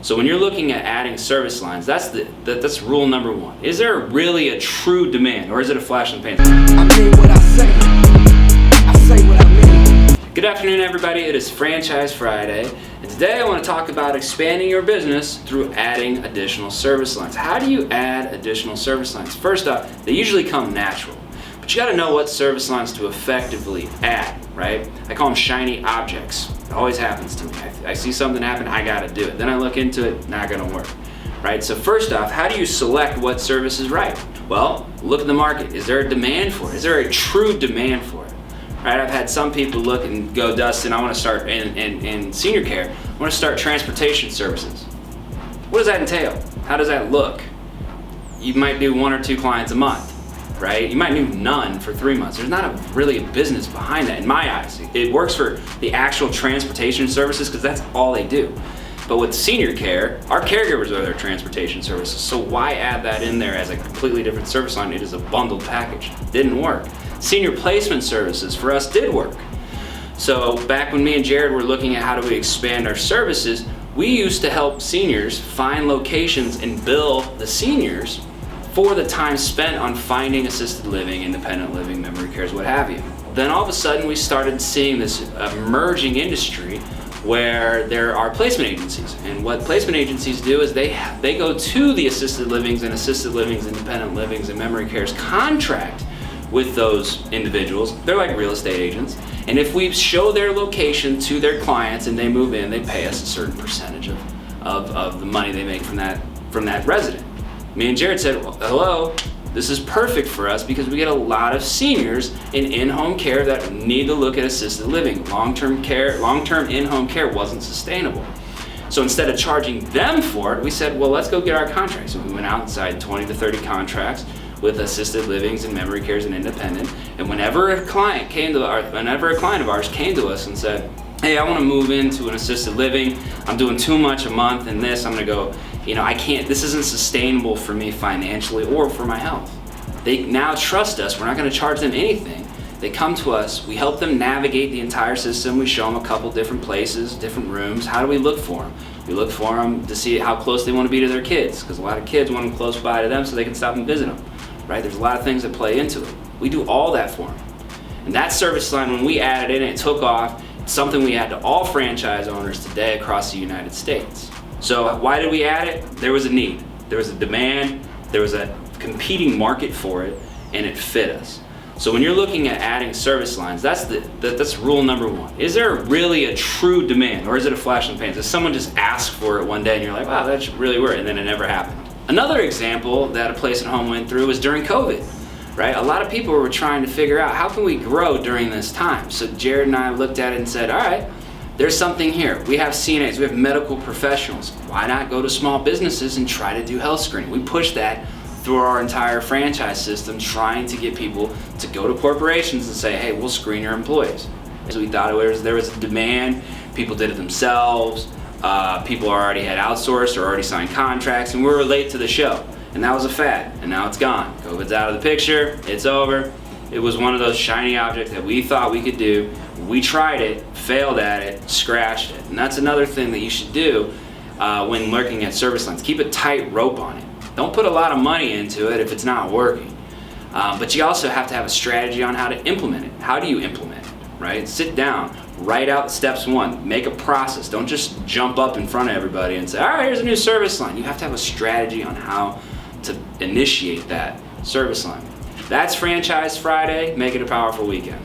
So when you're looking at adding service lines, that's rule number one. Is there really a true demand, or is it a flash in the pan? I mean what I say what I mean. Good afternoon, everybody. It is Franchise Friday, and today I want to talk about expanding your business through adding additional service lines. How do you add additional service lines? First off, they usually come natural, but you got to know what service lines to effectively add, right? I call them shiny objects. It always happens to me. I see something happen, I got to do it. Then I look into it, not going to work, right? So first off, how do you select what service is right? Well, look at the market. Is there a demand for it? Is there a true demand for it? Right, I've had some people look and go, Dustin, I want to start in senior care, I want to start transportation services. What does that entail? How does that look? You might do 1 or 2 clients a month, right? You might do none for 3 months. There's not really a business behind that in my eyes. It works for the actual transportation services because that's all they do. But with senior care, our caregivers are their transportation services. So why add that in there as a completely different service line? It is a bundled package. Didn't work. Senior placement services for us did work. So back when me and Jared were looking at how do we expand our services, we used to help seniors find locations and bill the seniors for the time spent on finding assisted living, independent living, memory cares, what have you. Then all of a sudden we started seeing this emerging industry where there are placement agencies. And what placement agencies do is they go to the assisted livings, independent livings, and memory cares contract with those individuals. They're like real estate agents. And if we show their location to their clients and they move in, they pay us a certain percentage of the money they make from that resident. Me and Jared said, well, hello, this is perfect for us because we get a lot of seniors in-home care that need to look at assisted living. Long-term in-home care wasn't sustainable. So instead of charging them for it, we said, well, let's go get our contracts. So we went out and signed 20 to 30 contracts with assisted livings and memory cares and independent. And whenever a client of ours came to us and said, hey, I want to move into an assisted living, I'm doing too much a month in this, I'm going to go, I can't, this isn't sustainable for me financially or for my health. They now trust us. We're not going to charge them anything. They come to us, we help them navigate the entire system, we show them a couple different places, different rooms. How do we look for them? We look for them to see how close they want to be to their kids, because a lot of kids want them close by to them so they can stop and visit them. Right? There's a lot of things that play into it. We do all that for them. And that service line, when we added it, it took off. It's something we add to all franchise owners today across the United States. So why did we add it? There was a need. There was a demand. There was a competing market for it, and it fit us. So when you're looking at adding service lines, that's rule number one. Is there really a true demand, or is it a flash in the pan? Does someone just ask for it one day and you're like, wow, that should really work, and then it never happened? Another example that a place at home went through was during COVID, right? A lot of people were trying to figure out how can we grow during this time. So Jared and I looked at it and said, all right, there's something here. We have CNAs, we have medical professionals. Why not go to small businesses and try to do health screening? We pushed that through our entire franchise system, trying to get people to go to corporations and say, hey, we'll screen your employees. So we thought there was a demand, people did it themselves. People already had outsourced or already signed contracts, and we were late to the show. And that was a fad, and now it's gone. COVID's out of the picture, it's over. It was one of those shiny objects that we thought we could do. We tried it, failed at it, scratched it. And that's another thing that you should do when looking at service lines. Keep a tight rope on it. Don't put a lot of money into it if it's not working. But you also have to have a strategy on how to implement it. How do you implement it, right? Sit down. Write out steps 1, make a process. Don't just jump up in front of everybody and say, all right, here's a new service line. You have to have a strategy on how to initiate that service line. That's Franchise Friday. Make it a powerful weekend.